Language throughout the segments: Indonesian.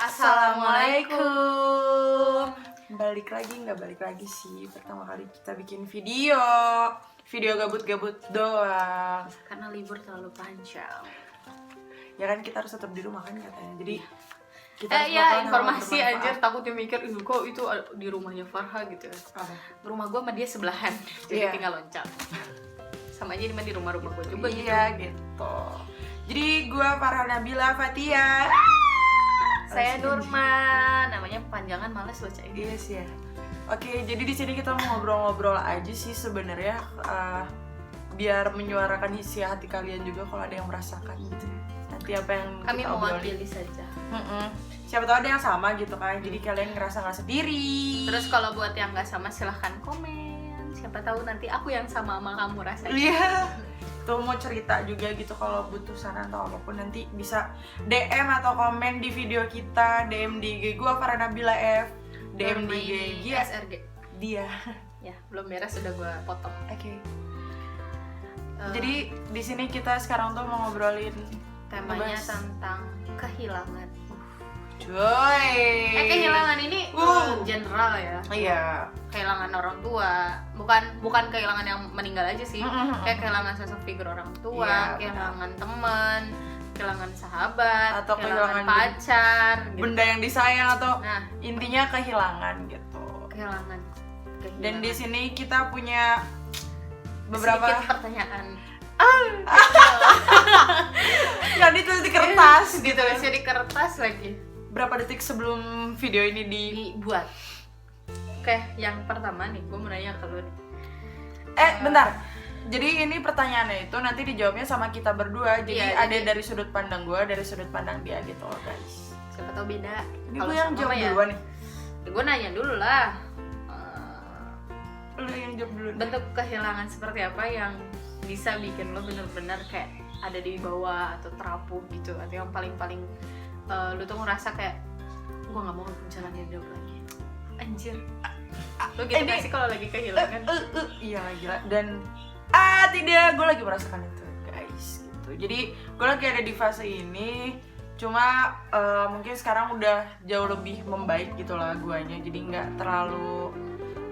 Assalamualaikum. Balik lagi sih. Pertama kali kita bikin video gabut-gabut doang. Karena libur terlalu panjang. Ya kan kita harus tetap di rumah kan katanya. Jadi kita informasi aja takutnya mikir kok itu di rumahnya Farha gitu ya. Rumah gue sama dia sebelahan. Jadi tinggal loncat. Sama aja di rumah-rumah gue juga gitu. Iya gitu. Jadi gue Farha Nabila Fatia. Saya Nurman, namanya panjangan males baca ini. Iya sih ya. Oke, jadi di sini kita mau ngobrol-ngobrol aja sih sebenarnya, biar menyuarakan isi hati kalian juga kalau ada yang merasakan gitu. Nanti apa yang kami kita mewakili saja. Siapa tahu ada yang sama gitu kan. Jadi kalian ngerasa nggak sendiri. Terus kalau buat yang nggak sama silahkan komen. Siapa tahu nanti aku yang sama kamu rasanya. Iya. Tuh mau cerita juga gitu kalau butuh saran atau apapun nanti bisa DM atau komen di video kita, DM di IG gua Farha Nabila F, DM di IG SRG dia. Ya, belum beres sudah gua potong. Oke. Jadi di sini kita sekarang tuh mau ngobrolin temanya tentang kehilangan. Cuy. Kehilangan ini general ya. Iya. Kehilangan orang tua, bukan kehilangan yang meninggal aja sih. Kayak kehilangan sosok figur orang tua, kehilangan teman, kehilangan sahabat, atau kehilangan pacar, benda yang disayang atau intinya kehilangan gitu. Kehilangan. Dan di sini kita punya beberapa sedikit pertanyaan. Yang ditulis di kertas gitu. Ditulisnya di kertas lagi. Berapa detik sebelum video ini dibuat? Oke, yang pertama nih, gue mau nanya ke lu. Bentar. Jadi ini pertanyaannya itu nanti dijawabnya sama kita berdua. Jadi ada dari sudut pandang gue, dari sudut pandang dia gitu loh guys. Siapa tahu beda. Ini gue yang jawab duluan nih. Gue nanya dulu lah. Lu yang jawab dulu. Bentuk kehilangan seperti apa yang bisa bikin lo bener-bener kayak ada di bawah atau terapuh gitu, atau yang paling-paling lu tuh ngerasa kayak gue nggak mau jalanin hidup lagi, anjir. Lo gitu gak sih kalau lagi kehilangan? Iya gila. Dan tidak, gue lagi merasakan itu guys gitu. Jadi gue lagi ada di fase ini, cuma mungkin sekarang udah jauh lebih membaik gitu lah guanya. Jadi nggak terlalu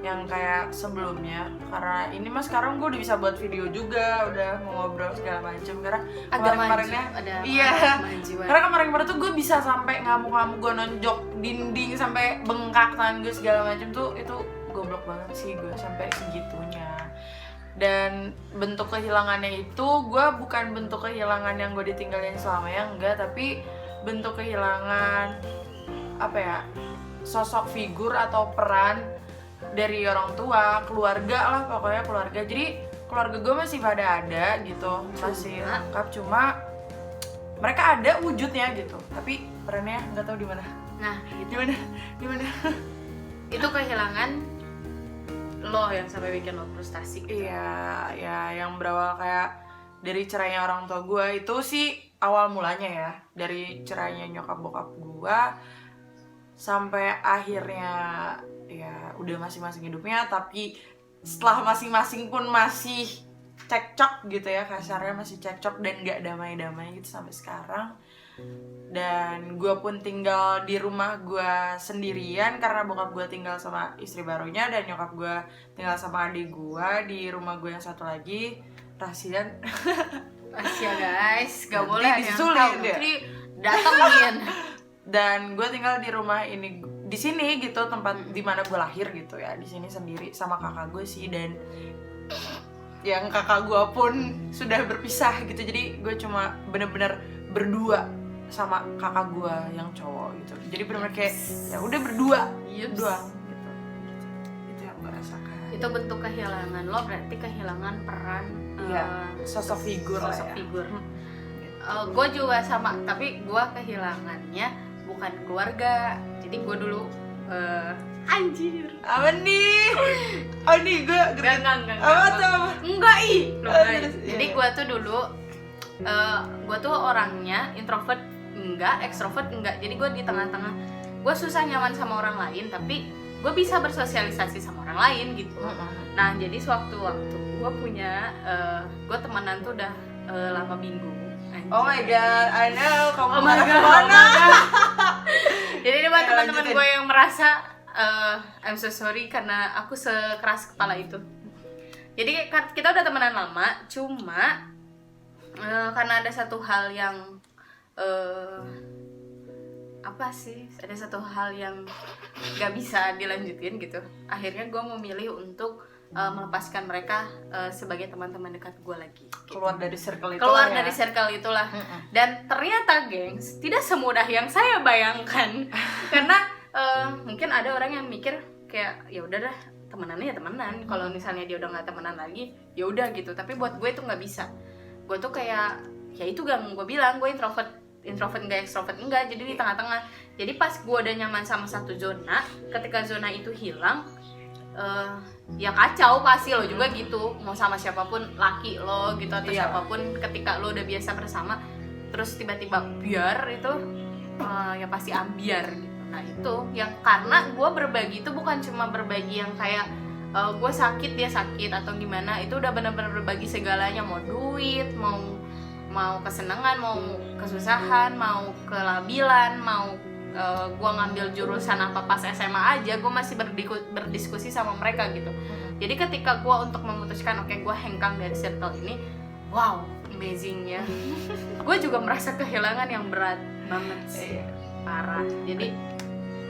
yang kayak sebelumnya, karena ini mas sekarang gue udah bisa buat video juga, udah mau ngobrol segala macam. Karena kemarin-kemarinnya karena kemarin-kemarin tuh gue bisa sampai ngamuk-ngamuk, gue nonjok dinding sampai bengkak tangan gue segala macam tuh, itu goblok banget sih gue sampai segitunya. Dan bentuk kehilangannya itu gue bukan bentuk kehilangan yang gue ditinggalin selamanya, enggak, tapi bentuk kehilangan apa ya, sosok figur atau peran dari orang tua, keluarga lah pokoknya, keluarga. Jadi keluarga gue masih pada ada gitu, masih lengkap, cuma mereka ada wujudnya gitu, tapi perannya nggak tahu di mana. Nah, gitu. Di mana? Itu kehilangan lo yang sampai bikin lo frustasi gitu. Iya, ya yang berawal kayak dari cerainya orang tua gue itu sih awal mulanya ya, dari cerainya nyokap bokap gue sampai akhirnya ya udah masing-masing hidupnya, tapi setelah masing-masing pun masih cekcok gitu ya, kasarnya masih cekcok dan gak damai-damai gitu sampai sekarang. Dan gue pun tinggal di rumah gue sendirian karena bokap gue tinggal sama istri barunya dan nyokap gue tinggal sama adik gue di rumah gue yang satu lagi. Rahasia guys, gak boleh ada yang tahu, Putri datengin. Dan gue tinggal di rumah ini, di sini gitu, tempat dimana gue lahir gitu ya, di sini sendiri sama kakak gue sih. Dan yang kakak gue pun sudah berpisah gitu, jadi gue cuma bener-bener berdua sama kakak gue yang cowok gitu. Jadi bener-bener kayak ya udah berdua doang gitu. Itu yang gue rasakan. Itu bentuk kehilangan lo, berarti kehilangan peran sosok figur. Gue juga sama, tapi gue kehilangannya bukan keluarga. Jadi gue dulu anjir. Apa nih? Oh nih gue enggak. Jadi gue tuh dulu gue tuh orangnya introvert enggak, extrovert enggak. Jadi gue di tengah-tengah. Gue susah nyaman sama orang lain, tapi gue bisa bersosialisasi sama orang lain gitu. Nah jadi sewaktu-waktu gue punya gue temenan tuh udah 8 minggu. Oh my god, I know kamu kemana. Lanjutin. gue yang merasa I'm so sorry karena aku sekeras kepala itu. Jadi kita udah temenan lama, cuma karena ada satu hal yang ada satu hal yang gak bisa dilanjutin gitu. Akhirnya gue memilih untuk melepaskan mereka sebagai teman-teman dekat gue lagi gitu. Keluar dari circle itu Keluar lah ya. dari circle itulah. Dan ternyata gengs, tidak semudah yang saya bayangkan. Karena mungkin ada orang yang mikir kayak ya udah dah, temenannya ya temenan. Kalau misalnya dia udah nggak temenan lagi, ya udah gitu. Tapi buat gue itu nggak bisa. Gue tuh kayak ya itu gang gue bilang, gue introvert enggak, extrovert enggak, jadi di tengah-tengah. Jadi pas gue udah nyaman sama satu zona, ketika zona itu hilang, ya kacau pasti lo juga gitu, mau sama siapapun, laki lo gitu atau siapapun, ketika lo udah biasa bersama terus tiba-tiba biar itu ya pasti ambiar gitu. Nah itu yang karena gue berbagi itu bukan cuma berbagi yang kayak gue sakit dia sakit atau gimana, itu udah benar-benar berbagi segalanya, mau duit, mau kesenangan, mau kesusahan, mau kelabilan, mau gue ngambil jurusan apa pas SMA aja, gue masih berdiskusi sama mereka gitu. Jadi ketika gue untuk memutuskan oke, gue hengkang dari circle ini, wow, amazingnya. Gue juga merasa kehilangan yang berat banget sih, parah. Jadi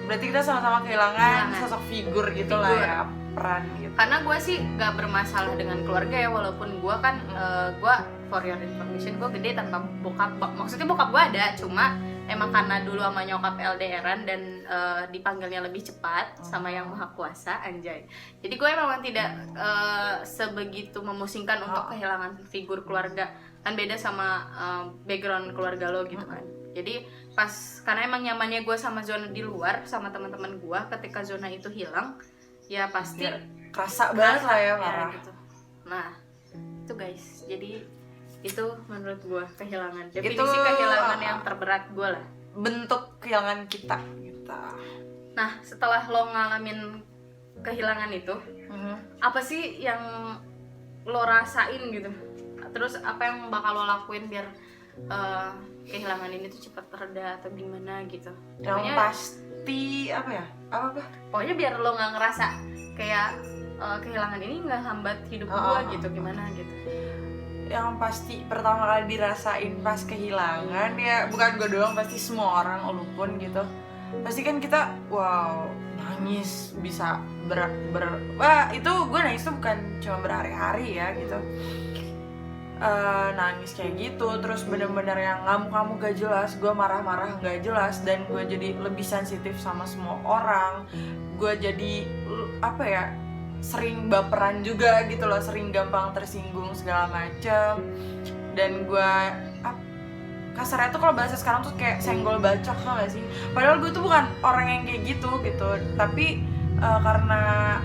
berarti kita sama-sama kehilangan sosok figur gitu lah ya, peran gitu. Karena gue sih gak bermasalah dengan keluarga ya, walaupun gue kan gue for your information, gue gede tanpa bokap. Maksudnya bokap gue ada, cuma emang karena dulu sama nyokap LDRan dan dipanggilnya lebih cepat sama yang maha kuasa, anjay. Jadi gue memang tidak sebegitu memusingkan untuk kehilangan figur keluarga. Kan beda sama background keluarga lo gitu kan. Jadi pas karena emang nyamannya gue sama zona di luar sama teman-teman gue, ketika zona itu hilang ya pasti kerasa banget lah ya, parah gitu. Nah itu guys, jadi itu menurut gue kehilangan, definisi itu, kehilangan yang terberat gue lah, bentuk kehilangan kita. Nah setelah lo ngalamin kehilangan itu, apa sih yang lo rasain gitu, terus apa yang bakal lo lakuin biar kehilangan ini tuh cepat reda atau gimana gitu? Yang pokoknya, pasti apa ya? Apa? Pokoknya biar lo nggak ngerasa kayak kehilangan ini nggak hambat hidup gue gitu, gimana gitu. Yang pasti pertama kali dirasain pas kehilangan ya, bukan gue doang, pasti semua orang, lu pun gitu. Pasti kan kita wow, nangis bisa wah itu gue nangis tuh bukan cuma berhari-hari ya gitu. Nangis kayak gitu, terus bener-bener yang ngamuk-ngamuk gak jelas, gue marah-marah gak jelas, dan gue jadi lebih sensitif sama semua orang. Gue jadi apa ya, sering baperan juga gitu loh, sering gampang tersinggung segala macem. Dan gue kasarnya tuh kalau bahasa sekarang tuh kayak senggol bacok, tau gak sih? Padahal gue tuh bukan orang yang kayak gitu, tapi karena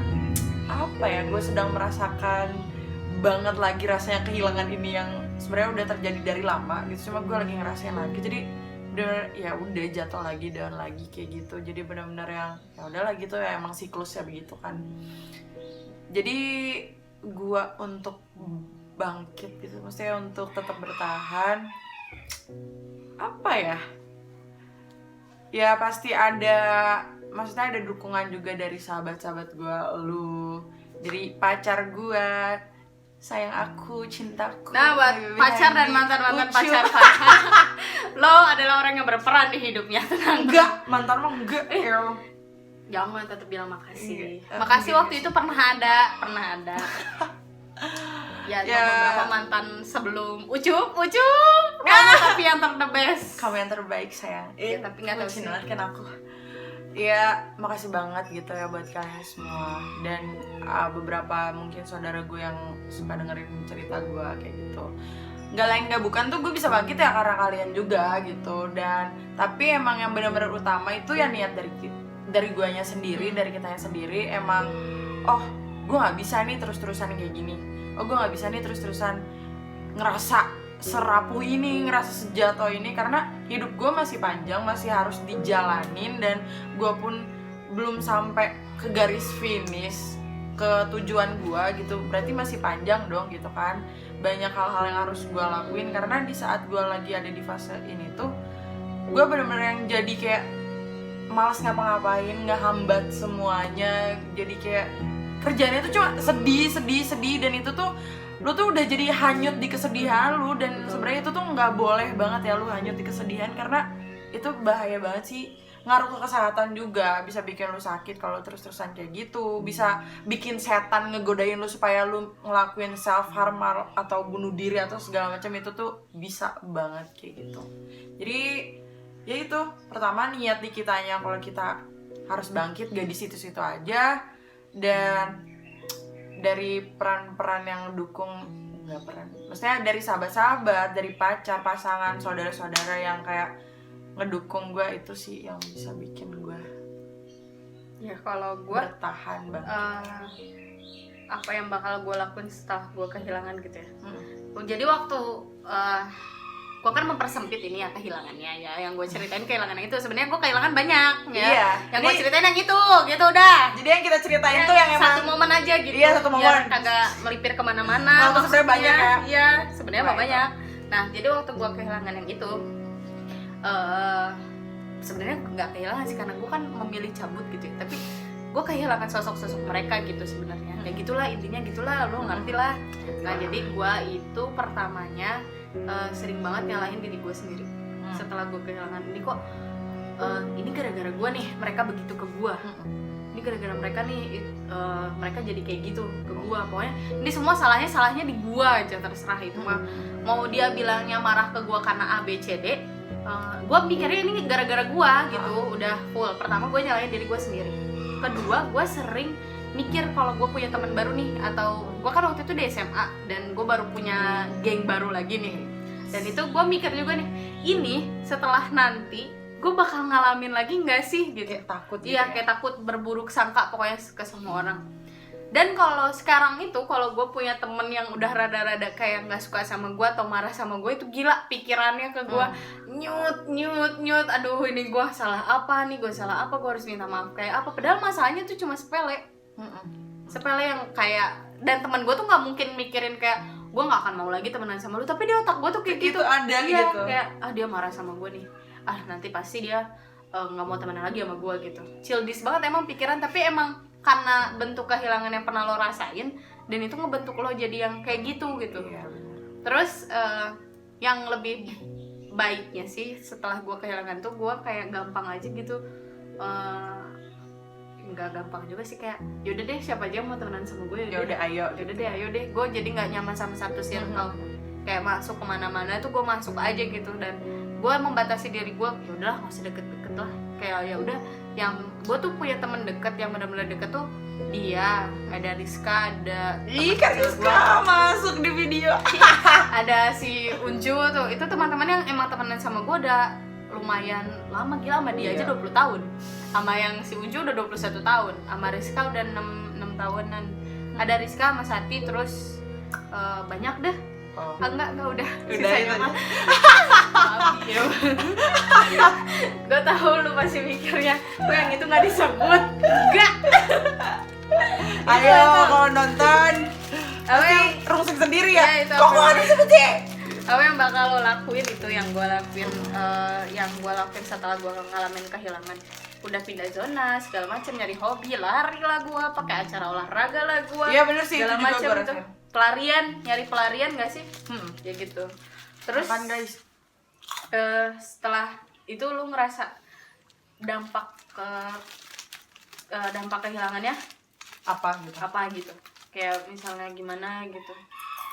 apa ya, gue sedang merasakan banget lagi rasanya kehilangan ini yang sebenarnya udah terjadi dari lama gitu, cuma gue lagi ngerasain lagi, jadi bener ya udah jatuh lagi dan lagi kayak gitu. Jadi benar-benar yang ya udahlah gitu ya, emang siklusnya begitu kan. Jadi gue untuk bangkit gitu, maksudnya untuk tetap bertahan, apa ya pasti ada, maksudnya ada dukungan juga dari sahabat-sahabat gue, lu, dari pacar gue, sayang aku, cintaku. Nah buat pacar dan mantan-mantan pacar lo adalah orang yang berperan di hidupnya, tenang. Enggak, mantan mah enggak. Jangan tetap bilang makasih. Iya. Makasih waktu itu pernah ada. Ya, beberapa mantan sebelum Ucup. Kamu tapi yang ter-the-best. Kamu yang terbaik sayang. Ya, tapi nggak tahu sih. Kan aku. Ya, makasih banget gitu ya buat kalian semua. Dan beberapa mungkin saudara gue yang suka dengerin cerita gue kayak gitu. Gak lain gak bukan tuh gue bisa bangkit ya karena kalian juga gitu. Dan tapi emang yang benar-benar utama itu ya niat dari guanya sendiri, dari kitanya sendiri. Emang gue gak bisa nih terus-terusan kayak gini. Gue gak bisa nih terus-terusan ngerasa serapuh ini, ngerasa sejatuh ini, karena hidup gue masih panjang, masih harus dijalanin, dan gue pun belum sampai ke garis finish, ke tujuan gue gitu. Berarti masih panjang dong gitu kan. Banyak hal-hal yang harus gue lakuin, karena di saat gue lagi ada di fase ini tuh gue bener-bener yang jadi kayak malas ngapa-ngapain, ngehambat semuanya. Jadi kayak kerjaannya tuh cuma sedih dan itu tuh lu tuh udah jadi hanyut di kesedihan lu. Dan sebenarnya itu tuh nggak boleh banget ya lu hanyut di kesedihan, karena itu bahaya banget sih, ngaruh ke kesehatan juga, bisa bikin lu sakit kalau terus-terusan kayak gitu, bisa bikin setan ngegodain lu supaya lu ngelakuin self harm atau bunuh diri atau segala macam. Itu tuh bisa banget kayak gitu. Jadi ya itu, pertama niat di kitanya kalau kita harus bangkit, gak di situ-situ aja. Dan dari peran-peran yang dukung, nggak peran, maksudnya dari sahabat-sahabat, dari pacar, pasangan, saudara-saudara yang kayak ngedukung gue, itu sih yang bisa bikin gue Ya kalau gue bertahan banget. Apa yang bakal gue lakuin setelah gue kehilangan gitu ya. Jadi waktu gue kan mempersempit ini ya kehilangannya ya, yang gue ceritain kehilangan itu sebenarnya gue kehilangan banyak ya. Iya, yang gue ceritain yang gitu udah. Jadi yang kita ceritain tuh yang emang satu momen aja gitu. Iya, satu momen. Biar kagak melipir kemana-mana. Walaupun sebenarnya banyak ya. Iya, sebenarnya Wah, banyak. Nah, jadi waktu gue kehilangan yang itu, sebenarnya nggak kehilangan sih, karena gue kan memilih cabut gitu ya. Tapi gue kehilangan sosok-sosok mereka gitu sebenarnya. Kayak gitulah intinya, gitulah, lo ngerti lah. Nah, jadi gue itu pertamanya sering banget nyalahin diri gue sendiri. Setelah gue kehilangan ini, kok ini gara-gara gue nih mereka begitu ke gue. Ini gara-gara mereka nih mereka jadi kayak gitu ke gue. Pokoknya ini semua salahnya di gue aja, terserah itu mah. Mau dia bilangnya marah ke gue karena A, B, C, D, gue mikirnya ini gara-gara gue gitu. Udah full. Pertama gue nyalahin diri gue sendiri. Kedua, gue sering mikir kalau gue punya teman baru nih, atau gue kan waktu itu di SMA dan gue baru punya geng baru lagi nih. Dan itu gue mikir juga nih, ini setelah nanti gue bakal ngalamin lagi nggak sih gitu. Kayak takut gitu. Iya, kayak takut berburuk sangka pokoknya ke semua orang. Dan kalau sekarang itu, kalau gue punya temen yang udah rada-rada kayak nggak suka sama gue atau marah sama gue, itu gila pikirannya ke gue, nyut, aduh ini gue salah apa nih, gue salah apa, gue harus minta maaf kayak apa. Padahal masalahnya tuh cuma sepele, yang kayak, dan teman gue tuh nggak mungkin mikirin kayak gue nggak akan mau lagi temenan sama lu, tapi di otak gue tuh kayak gitu, ada iya, gitu. kayak dia marah sama gue nih, nanti pasti dia nggak mau temenan lagi sama gue gitu. Childish banget emang pikiran, tapi emang karena bentuk kehilangan yang pernah lo rasain, dan itu ngebentuk lo jadi yang kayak gitu. Iya. Terus yang lebih baiknya sih setelah gue kehilangan tuh, gue kayak gampang aja gitu, nggak gampang juga sih, kayak yaudah deh siapa aja mau temenan sama gue, Ya udah ayo. ayo deh. Gue jadi nggak nyaman sama satu circle. Kayak masuk kemana-mana tuh gue masuk aja gitu, dan gue membatasi diri gue, ya udahlah nggak usah deket-deket lah. Kayak ya udah, yang gue tuh punya temen deket yang benar-benar deket tuh dia, ada Rizka, ada Kan Rizka masuk di video. ada si Unju tuh, itu teman-teman yang emang temenan sama gue udah lumayan lama, gila. Sama dia aja 20 tahun, sama yang si Unju udah 21 tahun, sama Rizka udah 6 tahunan. Ada Rizka sama Sati, terus banyak deh. Enggak udah sisanya mah. Gue tahu lu masih mikirnya gue yang itu nggak disebut. Enggak. Ayo kalau nonton pasti rungsing sendiri ya. Itu Kok nggak disebut ya? apa yang bakal lo lakuin? Itu yang gue lakuin, yang gue lakuin setelah gue ngalamin kehilangan. Udah pindah zona segala macam, nyari hobi, lari lah gue, pakai acara olahraga lah gue. Iya bener sih, segala itu juga macam gue itu. rasain. Nyari pelarian nggak sih? Ya gitu. Terus Apaan, guys? Setelah itu lu ngerasa dampak kehilangannya Apa gitu? gitu? Kayak misalnya gimana gitu?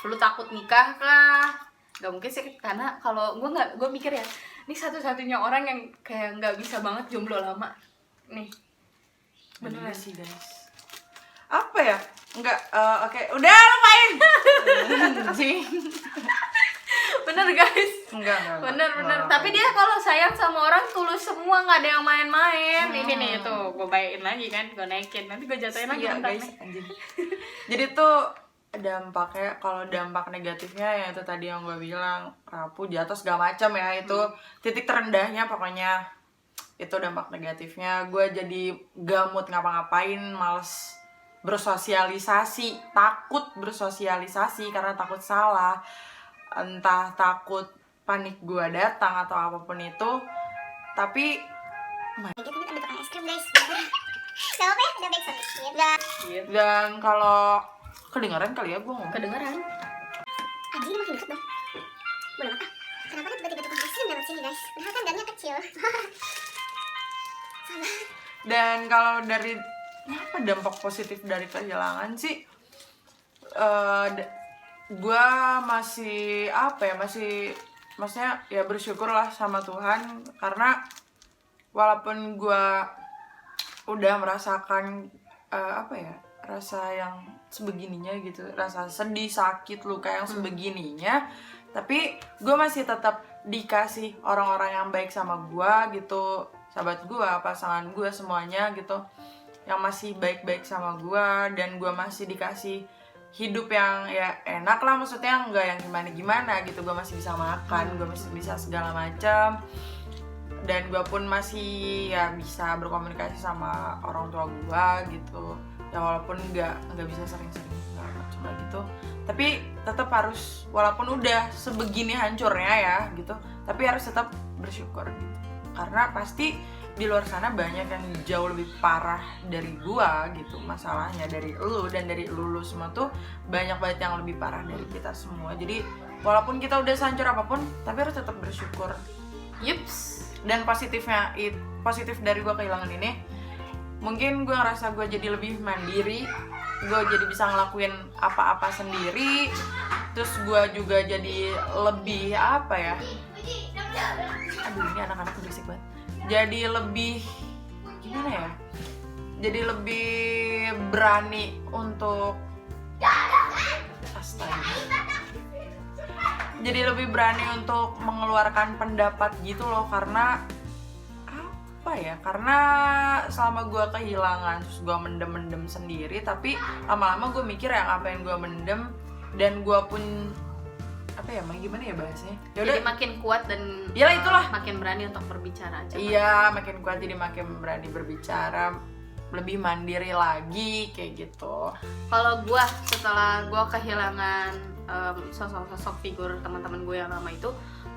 Lu takut nikah kah? Gak mungkin sih, karena kalau gue mikir ya, ini satu-satunya orang yang kayak nggak bisa banget jomblo lama nih. Bener sih guys. Apa ya? Enggak, oke. Udah lupain. Bener guys. Enggak. Bener. Tapi dia kalau sayang sama orang tulus semua, nggak ada yang main-main. Ini nih tuh, gue bayain lagi kan, gue naikin. Nanti gue jatuhin lagi bentar guys, nih. Jadi tuh dampaknya, kalau dampak negatifnya ya itu tadi yang gue bilang, rapuh, jatuh segala macam ya, itu titik terendahnya pokoknya. Itu dampak negatifnya. Gue jadi gamut ngapa-ngapain, males bersosialisasi, takut bersosialisasi karena takut salah, entah takut panik gue datang atau apapun itu. Tapi guys. Gak apa ya, udah baik sedikit. Dan kalau kedengaran kali ya gue ngomong. Kedengeran. Anjing ini makin deket dong. Boleh mata. Kenapa dia tiba-tiba tukang asin lewat sini guys? Padahal kan gamnya kecil. Salah. Dan kalau dari apa dampak positif dari kehilangan sih, gue masih apa ya, maksudnya ya bersyukur lah sama Tuhan, karena walaupun gue udah merasakan apa ya, rasa yang sebegininya gitu, rasa sedih, sakit, luka yang sebegininya, tapi gue masih tetap dikasih orang-orang yang baik sama gue gitu, sahabat gue, pasangan gue, semuanya gitu, yang masih baik-baik sama gue, dan gue masih dikasih hidup yang ya enak lah, maksudnya nggak yang gimana-gimana gitu. Gue masih bisa makan, gue masih bisa segala macam, dan gue pun masih ya bisa berkomunikasi sama orang tua gue gitu ya, walaupun nggak bisa sering-sering cuma gitu, tapi tetap harus, walaupun udah sebegini hancurnya ya gitu, tapi harus tetap bersyukur gitu, karena pasti di luar sana banyak yang jauh lebih parah dari gua gitu masalahnya, dari lu dan dari lu semua tuh banyak banget yang lebih parah dari kita semua. Jadi walaupun kita udah sehancur apapun, tapi harus tetap bersyukur. Yups. Dan positif dari gua kehilangan ini, mungkin gua ngerasa gua jadi lebih mandiri, gua jadi bisa ngelakuin apa-apa sendiri, terus gua juga jadi lebih apa ya, aduh ini anak-anak berisik banget, jadi lebih gimana ya, jadi lebih berani untuk jadi lebih berani untuk mengeluarkan pendapat gitu loh, karena apa ya, karena selama gue kehilangan terus gue mendem sendiri, tapi lama-lama gue mikir yang apa yang gue mendem, dan gue pun apa ya, gimana ya bahasanya, Jadi makin kuat dan Yalah, itulah. makin berani untuk berbicara aja. Iya, makin kuat, jadi makin berani berbicara, lebih mandiri lagi kayak gitu. Kalau gue setelah gue kehilangan sosok figur teman-teman gue yang lama itu,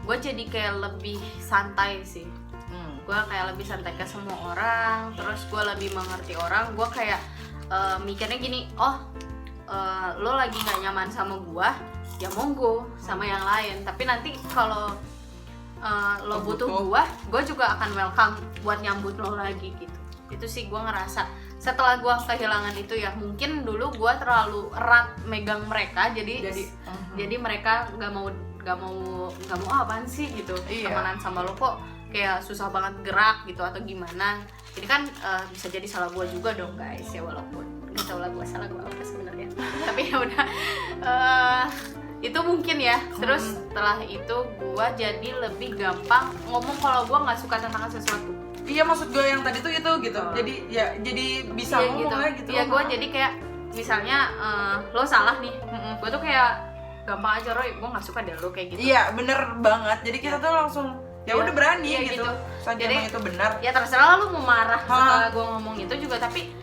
gue jadi kayak lebih santai sih. Gue kayak lebih santai ke semua orang, terus gue lebih mengerti orang. Gue kayak mikirnya gini, lo lagi nggak nyaman sama gue, ya monggo sama yang lain. Tapi nanti kalau lo butuh gue juga akan welcome buat nyambut lo lagi gitu. Itu sih gue ngerasa setelah gue kehilangan itu ya. Mungkin dulu gue terlalu erat megang mereka, jadi mereka nggak mau apaan sih gitu, temenan sama lo kok kayak susah banget gerak gitu atau gimana. Jadi kan bisa jadi salah gue juga dong guys ya, walaupun nggak tahu lah gue salah gue apa sebenarnya. Tapi ya udah, itu mungkin ya. Terus setelah itu gue jadi lebih gampang ngomong kalau gue nggak suka tentang sesuatu. Iya, maksud gue yang tadi tuh itu gitu. Jadi ya jadi bisa ngomong lah gitu. Iya, gue jadi kayak misalnya lo salah nih, gue tuh kayak gampang aja, Roy, gue nggak suka deh lo kayak gitu. Iya, bener banget. Jadi kita tuh langsung ya udah berani gitu. Soalnya jadi, emang itu benar. Ya terserah lu mau marah setelah gue ngomong itu juga, tapi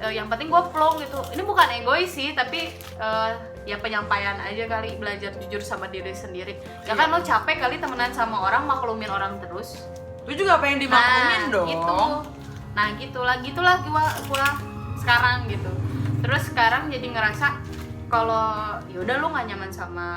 yang penting gue plong gitu. Ini bukan egois sih, tapi ya penyampaian aja kali, belajar jujur sama diri sendiri. Ya kan lo capek kali temenan sama orang, maklumin orang terus. Itu juga apa yang dimaklumin dong. Gitu. Nah gitulah gua sekarang gitu. Terus sekarang jadi ngerasa kalau yaudah lu nggak nyaman sama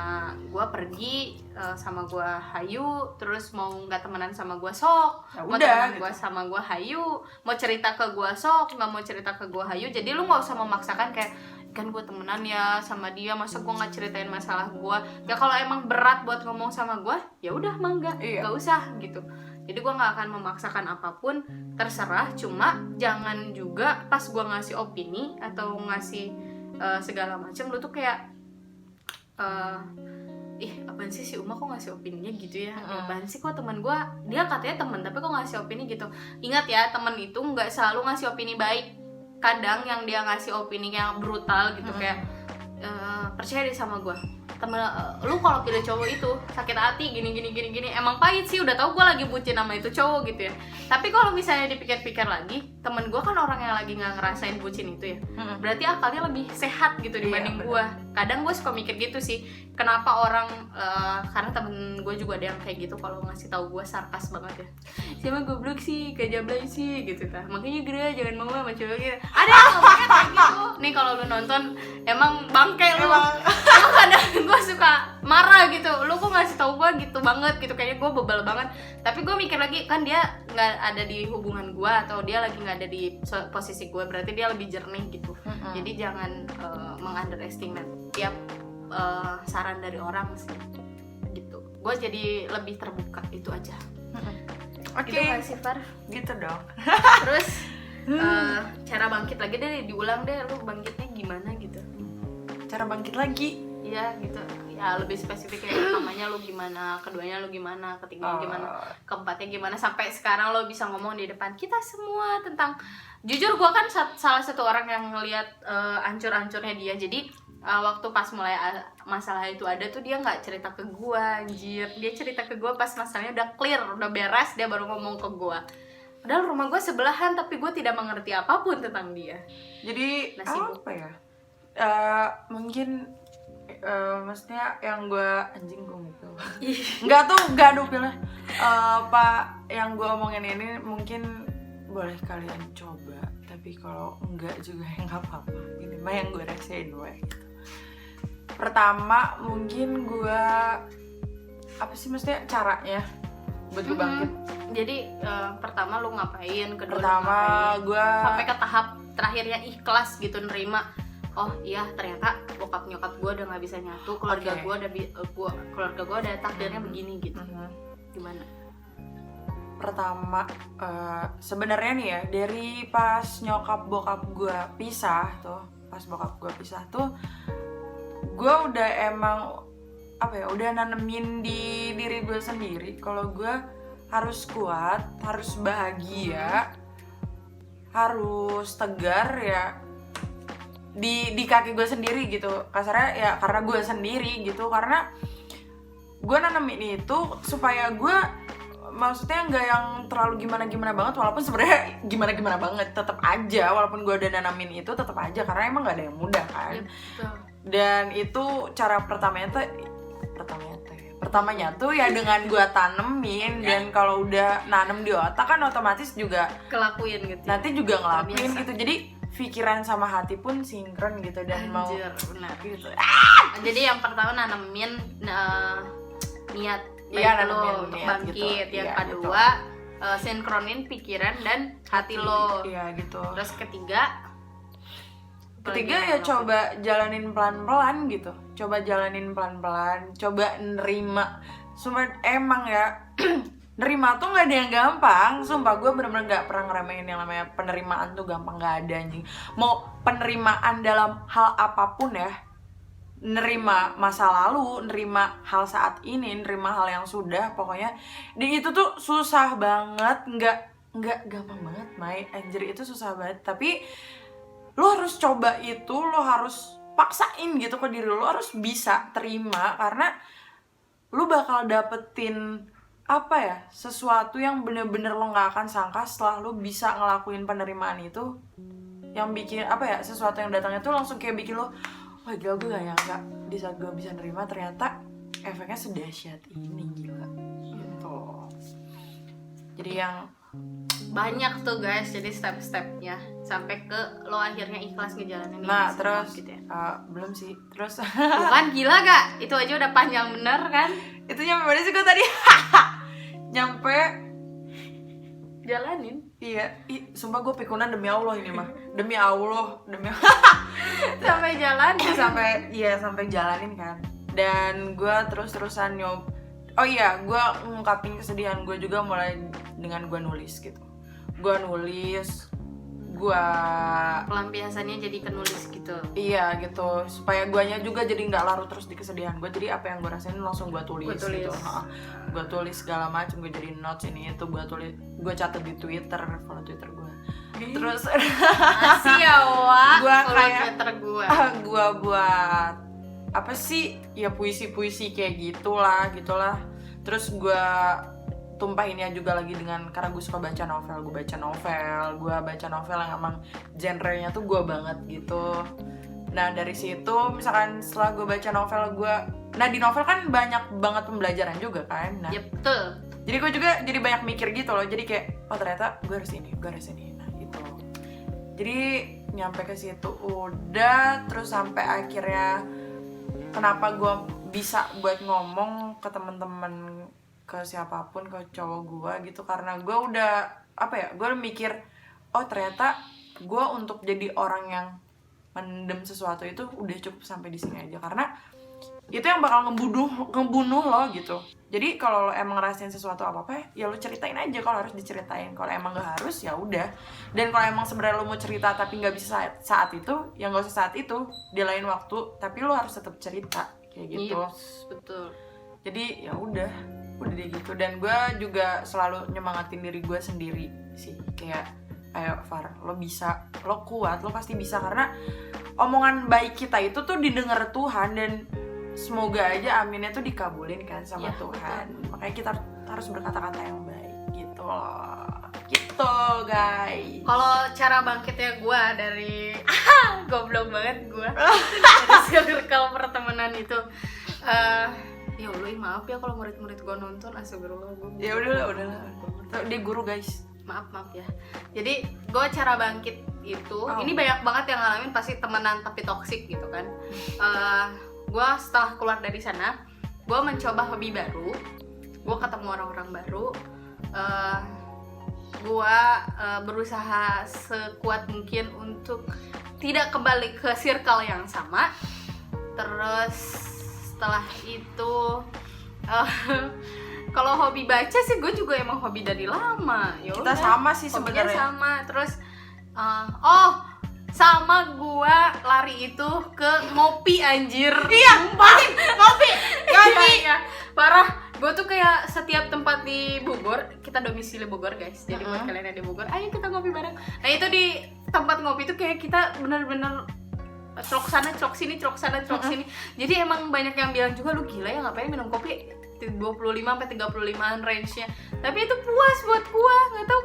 gua, pergi sama gua hayu. Terus mau nggak temenan sama gua sok, ya mau udah, temenan gitu. gua sama gua hayu, mau cerita ke gua sok, nggak mau cerita ke gua hayu. Jadi lu nggak usah memaksakan kayak, kan gue temenan ya sama dia, masa gue nggak ceritain masalah gue. Ya kalau emang berat buat ngomong sama gue, ya udah mangga, nggak usah gitu. Jadi gue nggak akan memaksakan apapun, terserah. Cuma jangan juga pas gue ngasih opini atau ngasih segala macam, lu tuh kayak apaan sih si Uma kok ngasih opininya gitu ya? Apaan sih kok teman gue, dia katanya teman tapi kok ngasih opini gitu. Ingat ya, teman itu nggak selalu ngasih opini baik. Kadang yang dia ngasih opini yang brutal gitu, kayak percaya deh sama gue, temen lu kalau pilih cowok itu sakit hati gini. Emang pahit sih, udah tahu gue lagi bucin sama itu cowok gitu ya. Tapi kalau misalnya dipikir-pikir lagi, temen gue kan orang yang lagi nggak ngerasain bucin itu ya, berarti akalnya lebih sehat gitu dibanding gue. kadang gue suka mikir gitu sih, kenapa orang karena temen gue juga ada yang kayak gitu, kalau ngasih tahu gue sarkas banget ya, siapa goblok sih, kejablay sih gitu kan, makanya Gra jangan mau sama ceweknya, ada yang ngomongnya kayak gitu. Nih kalau lu nonton emang bangke lu, lu kadang gue suka marah gitu, lu kok ngasih tahu gue gitu banget gitu, kayaknya gue bebal banget. Tapi gue mikir lagi, kan dia nggak ada di hubungan gue atau dia lagi nggak ada di posisi gue, berarti dia lebih jernih gitu. Jadi jangan mengunderestimate tiap saran dari orang sih gitu. Gue jadi lebih terbuka, itu aja. Oke. Gitu nggak sih, Far? Gitu dong. Terus cara bangkit lagi deh, diulang deh, lu bangkitnya gimana gitu. Cara bangkit lagi. Iya gitu. Ya lebih spesifik, kayak pertamanya lu gimana, keduanya lu gimana, ketiganya gimana, keempatnya gimana, sampai sekarang lo bisa ngomong di depan kita semua tentang, jujur gue kan salah satu orang yang ngelihat ancur-ancurnya dia. Jadi waktu pas mulai masalah itu ada tuh, dia nggak cerita ke gue, anjir, dia cerita ke gue pas masalahnya udah clear, udah beres, dia baru ngomong ke gue. Padahal rumah gue sebelahan, tapi gue tidak mengerti apapun tentang dia. Jadi Nasib. apa ya? Mungkin maksudnya yang gue anjing gue gitu. Enggak tuh, enggak dupilnya. Pak, yang gue omongin ini mungkin boleh kalian coba, tapi kalau enggak juga ya nggak apa-apa. Ini mah yang gue rasain gue gitu. Pertama mungkin gue apa sih maksudnya caranya buat gue bangkit. Jadi pertama lu ngapain, kedua Pertama lu ngapain, gue sampai ke tahap terakhirnya ikhlas gitu, nerima. Oh iya, ternyata bokap nyokap gue udah nggak bisa nyatu, keluarga gue udah keluarga gue udah takdirnya begini gitu. Gimana? Pertama sebenarnya nih ya, dari pas nyokap bokap gue pisah tuh, gue udah emang apa ya, udah nanemin di diri gue sendiri kalau gue harus kuat, harus bahagia, harus tegar ya, di kaki gue sendiri gitu, kasarnya ya karena gue sendiri gitu, karena gue nanemin itu supaya gue, maksudnya nggak yang terlalu gimana banget, walaupun sebenarnya gimana banget tetap aja, walaupun gue udah nanamin itu tetap aja, karena emang nggak ada yang mudah kan. Dan itu cara pertamanya tuh ya dengan gue tanemin, dan kalau udah nanem di otak kan otomatis juga Kelakuin gitu. nanti juga ngelakuin Terbiasa. gitu, jadi pikiran sama hati pun sinkron gitu, dan mau benar gitu. Jadi yang pertama nanemin niat Iya, lo nanemin untuk niat bangkit gitu. yang Iya, kedua sinkronin pikiran dan hati lo. Iya gitu. Terus ketiga Ya coba jalanin pelan-pelan gitu, coba nerima. Sumpah emang ya nerima tuh nggak ada yang gampang, sumpah gue bener-bener nggak pernah ngeremehin yang namanya penerimaan tuh gampang, nggak ada anjing. Mau penerimaan dalam hal apapun ya, nerima masa lalu, nerima hal saat ini, nerima hal yang sudah, pokoknya dan itu tuh susah banget, nggak gampang banget, Mai, anjir, itu susah banget. Tapi lo harus coba itu, lo harus paksain gitu ke diri lo harus bisa terima, karena lo bakal dapetin apa ya, sesuatu yang bener-bener lo nggak akan sangka setelah lo bisa ngelakuin penerimaan itu, yang bikin apa ya, sesuatu yang datangnya tuh langsung kayak bikin lo, wah gila, gue gak nyangka di saat gue bisa nerima ternyata efeknya sedahsyat ini, gila gitu. Jadi yang banyak tuh guys, jadi step-stepnya sampai ke lo akhirnya ikhlas ngejalanin ini. nah terus gitu ya. Belum sih, terus Bukan, gila gak? Itu aja udah panjang bener kan? itu nyampe mana sih gue tadi? Nyampe Jalanin. iya, sumpah gue pikunan demi Allah ini mah, demi Allah Sampai jalanin. sampai jalanin kan. Dan gue terus-terusan oh iya, gue ngungkapin kesedihan gue juga mulai dengan gue nulis gitu. Gue Pelampiasannya jadi ke nulis gitu. iya gitu, supaya guanya juga jadi nggak larut terus di kesedihan gue. Jadi apa yang gue rasain langsung gue tulis gitu. Gue tulis segala macam, gue jadi notes ini itu, gue catat di Twitter, follow Twitter gue. Terus Masih ya, Wak. Gua Follow kayak Twitter gue. gue buat apa sih ya, puisi kayak gitulah. Terus gue tumpahinnya juga lagi dengan, karena gue suka baca novel, gue baca novel yang emang genrenya tuh gue banget gitu. Nah dari situ misalkan setelah gue baca novel gue, nah di novel kan banyak banget pembelajaran juga kan. Nah Ya betul. jadi gue juga jadi banyak mikir gitu loh, jadi kayak oh ternyata gue harus ini. Nah gitu. Jadi nyampe ke situ udah, terus sampai akhirnya kenapa gue bisa buat ngomong ke temen-temen, ke siapapun, ke cowok gue gitu, karena gue udah apa ya, gue mikir oh ternyata gue untuk jadi orang yang mendem sesuatu itu udah cukup sampai di sini aja, karena itu yang bakal ngebunuh lo gitu. Jadi kalau lo emang ngerasain sesuatu apa-apa ya lo ceritain aja kalau harus diceritain. Kalau emang gak harus ya udah. Dan kalau emang sebenarnya lo mau cerita tapi nggak bisa saat itu, ya nggak usah saat itu, di lain waktu. Tapi lo harus tetap cerita kayak gitu. Yes, betul. Jadi ya udah deh gitu. Dan gue juga selalu nyemangatin diri gue sendiri sih, kayak ayo Far, lo bisa, lo kuat, lo pasti bisa, karena omongan baik kita itu tuh didengar Tuhan, dan semoga aja aminnya tuh dikabulin kan sama Ya, Tuhan. Makanya kita harus berkata-kata yang baik gitu loh. Gitu guys. Kalau cara bangkitnya gue dari goblok banget gue dari circle pertemanan itu, ya Allah maaf ya kalau murid-murid gue nonton, astagfirullah gue. Ya udahlah. Dia guru guys. Maaf ya. Jadi gue cara bangkit itu, ini banyak banget yang ngalamin pasti temenan tapi toksik gitu kan. Gue setelah keluar dari sana, gue mencoba hobi baru, gue ketemu orang-orang baru, gue berusaha sekuat mungkin untuk tidak kembali ke circle yang sama. Terus setelah itu kalau hobi baca sih gue juga emang hobi dari lama. Yaudah, Kita sama sih hobinya sebenarnya. sama. Terus sama gue lari itu ke ngopi anjir. Iya, ngopi. Iya, parah. Gue tuh kayak setiap tempat di Bogor, kita domisili Bogor guys. Jadi buat kalian yang di Bogor, ayo kita ngopi bareng. Nah itu di tempat ngopi itu kayak kita bener-bener celok sana, celok sini, celok sana, celok sini. Jadi emang banyak yang bilang juga, lu gila ya ngapain minum kopi 25-35an range-nya. Tapi itu puas buat gua, nggak tahu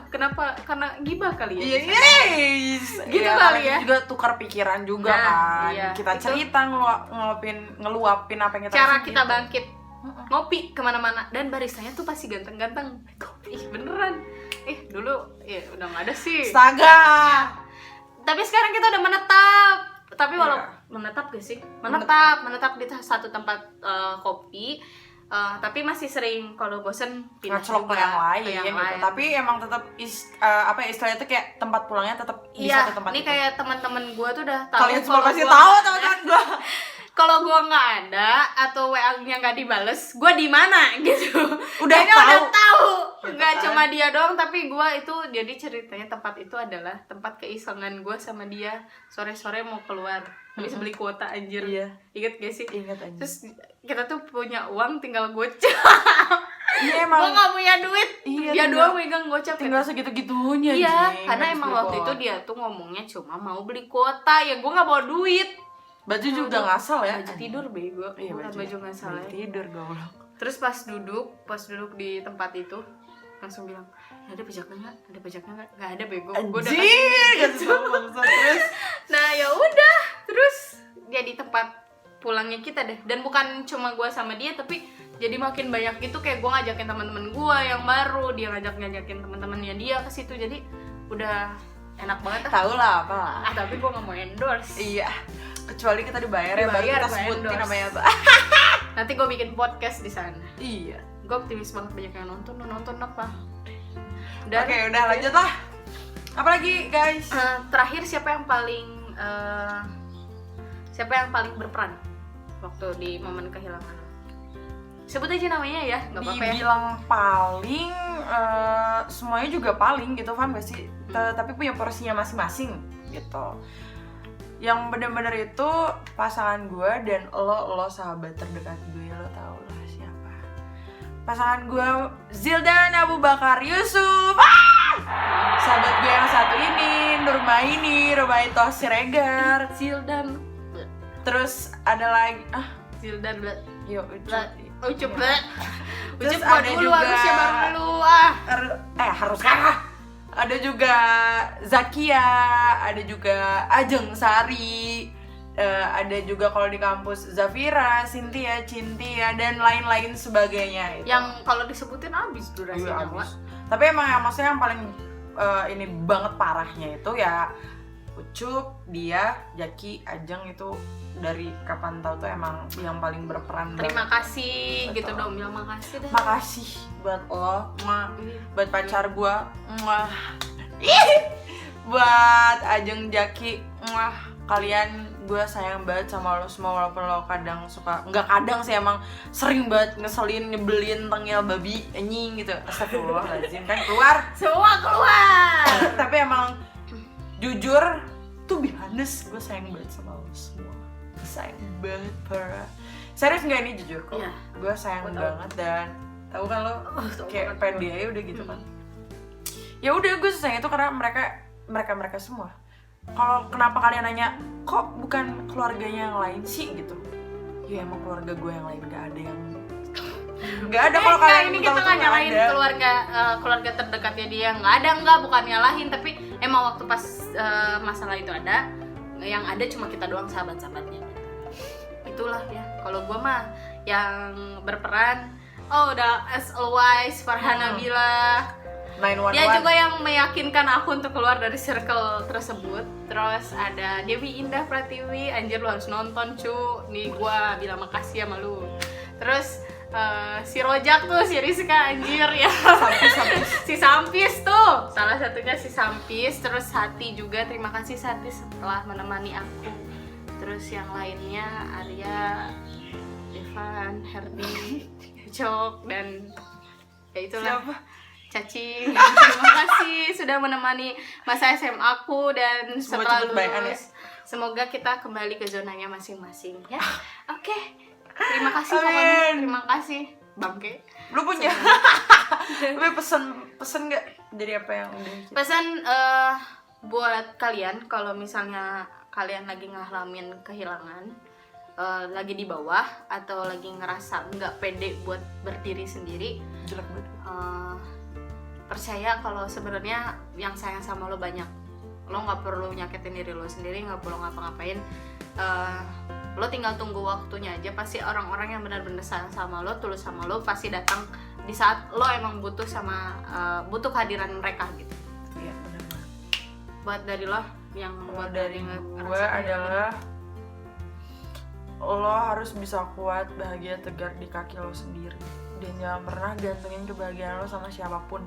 kenapa karena gibah kali ya. Yes. Gitu ya, kali ya. Juga tukar pikiran juga kan. Iya, Kita itu cerita ngeluapin apa yang kita cara rasain kita gitu. bangkit. Ngopi kemana-mana, dan baristanya tuh pasti ganteng-ganteng. Ih beneran. Dulu ya udah nggak ada sih. Astaga. Tapi sekarang kita udah menetap. Tapi walau Iya. menetap gak sih? Menetap di satu tempat kopi. Tapi masih sering kalau bosen pindah Ngaclok ke juga yang lain ke yang gitu. lain. Tapi emang tetap istilahnya itu kayak tempat pulangnya tetap di Iya, satu tempat ini itu. kayak teman-teman gue tuh udah tahu. Kalian semua kalau pasti gua- tahu teman-teman gue. Kalau gue nggak ada atau WA-nya nggak dibales, gue di mana gitu. Udah Kayaknya tahu. udah tahu. Gitu Nggak kan. cuma dia doang, tapi gue itu jadi ceritanya tempat itu adalah tempat keisengan gue sama dia. Sore-sore mau keluar, habis beli kuota anjir. Iya. Ingat gak sih? Ingat aja. Terus kita tuh punya uang, tinggal gocap. Iya Gue emang nggak punya duit, Iya, dia tinggal- doang megang gocap. tinggal segitu-gitunya. Iya, Jing. karena Habis emang beli waktu itu kuota. dia tuh ngomongnya cuma mau beli kuota, ya gue nggak bawa duit. Baju juga ngasal ya. Baju tidur bego. Iya, Bukan baju nggak salah. Baju tidur goblok. Terus pas duduk di tempat itu langsung bilang, ada pajaknya nggak? Ada pajaknya nggak? Nggak ada bego. Gue udah Anjir, kasih gitu. Terus Nah ya udah, terus jadi tempat pulangnya kita deh. Dan bukan cuma gue sama dia, tapi jadi makin banyak gitu, kayak gue ngajakin teman-teman gue yang baru, dia ngajakin teman-temannya dia ke situ. Jadi udah enak banget lah. tahu lah apa lah. Tapi gue nggak mau endorse. Iya. Kecuali kita dibayar ya, baru Dibayar, kita gua sebutin endorse. namanya apa. Nanti gue bikin podcast di sana. Iya. Gue optimis banget banyak yang nonton. Lu nonton apa? Dan Oke, udah lanjut lah. Apalagi guys? terakhir siapa yang paling berperan waktu di momen kehilangan? Sebut aja namanya ya, nggak apa-apa ya. Dibilang paling, semuanya juga paling gitu, paham gak sih? Tapi punya porsinya masing-masing gitu. Yang bener-bener itu pasangan gue dan lo sahabat terdekat gue, lo tau lah siapa. Pasangan gue Zildan Abu Bakar Yusuf. Sahabat gue yang satu ini, Nurmaito Siregar. Zildan, Terus ada lagi Zildan, yuk Ucup, Terus Ucup buat ada dulu, juga- harusnya baru lu harus kan? Ada juga Zakia, ada juga Ajeng Sari, ada juga kalau di kampus Zafira, Cynthia, Cintia dan lain-lain sebagainya itu. Yang kalau disebutin abis durasinya, Iya, Wak. abis. Tapi emang yang maksudnya yang paling ini banget parahnya itu ya Ucup, dia, Jaki, Ajeng itu dari kapan tahu tuh emang yang paling berperan. Terima kasih Betul. gitu dong, bilang makasih deh. Makasih buat lo, buat pacar gua, buat Ajeng, Jaki, kalian gue sayang banget sama lo semua walaupun lo kadang suka, nggak kadang sih emang sering banget ngeselin, nyebelin, tengil, babi, anjing gitu. Astagfirullahaladzim, kan keluar. Semua keluar. Tapi emang jujur tuh be honest, gue sayang banget sama lo semua. Sayang banget, parah. Serius nggak ini jujur kok? Iya. Gue sayang banget dan tahu kan lo kayak pede aja udah gitu kan. Ya udah gue sayang itu karena mereka semua. Kalau kenapa kalian nanya kok bukan keluarganya yang lain sih gitu? Ya emang keluarga gue yang lain gak ada yang nggak ada. Kalau kalian ini tahu kita tuh nggak nggak nyalahin ada. keluarga terdekatnya dia, nggak ada, nggak, bukan nyalahin, tapi emang waktu pas masalah itu ada, yang ada cuma kita doang sahabat-sahabatnya. Itulah ya. Kalau gue mah yang berperan, udah as always Farhana Nabila. 911. Dia juga yang meyakinkan aku untuk keluar dari circle tersebut. Terus ada Dewi Indah Pratiwi, anjir lu harus nonton cu. Nih gua bilang makasih sama lu. Terus si Rojak tuh, si Rizka, anjir ya. Si Sampis tuh, salah satunya si Sampis. Terus Sati juga, terima kasih Sati setelah menemani aku. Terus yang lainnya Arya, Devan, Herdi, Cok, dan ya itulah. Siapa? Caci, terima kasih sudah menemani masa SMA aku dan setelah cepet bayan ya. lulus semoga kita kembali ke zonanya masing-masing ya. Oke. Terima kasih Amin. pokoknya, terima kasih Bangke. Lu punya tapi pesen nggak dari apa yang udah gitu? Pesan buat kalian kalau misalnya kalian lagi ngalamin kehilangan, lagi di bawah atau lagi ngerasa nggak pede buat berdiri sendiri, Jelek banget. percaya kalau sebenarnya yang sayang sama lo banyak. Lo nggak perlu nyakitin diri lo sendiri, nggak perlu ngapa-ngapain. Lo tinggal tunggu waktunya aja. Pasti orang-orang yang benar-benar sayang sama lo, tulus sama lo, pasti datang di saat lo emang butuh butuh kehadiran mereka gitu. Iya benar. Buat dari lo yang Kalau buat dari gue adalah lo harus bisa kuat, bahagia, tegar di kaki lo sendiri. Dan jangan pernah gantungin kebahagiaan lo sama siapapun.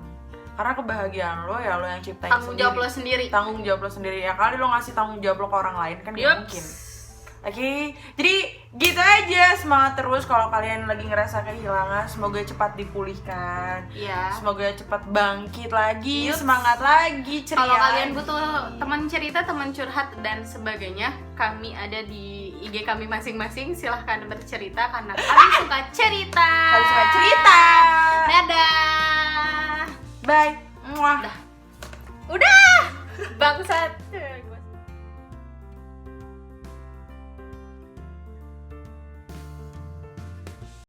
Karena kebahagiaan lo ya lo yang ciptain tanggung sendiri. jawab lo sendiri. Tanggung jawab lo sendiri. Ya kali lo ngasih tanggung jawab lo ke orang lain kan gak mungkin. Oke, jadi gitu aja. Semangat terus kalau kalian lagi ngerasa kehilangan. Semoga cepat dipulihkan. Iya. Semoga cepat bangkit lagi, Yups. semangat lagi, ceria. Kalau kalian butuh teman cerita, teman curhat dan sebagainya, kami ada di IG kami masing-masing. Silahkan bercerita karena kami suka cerita. Kalian suka cerita. Dadah. Bye. Muah. Udah. Bangsat.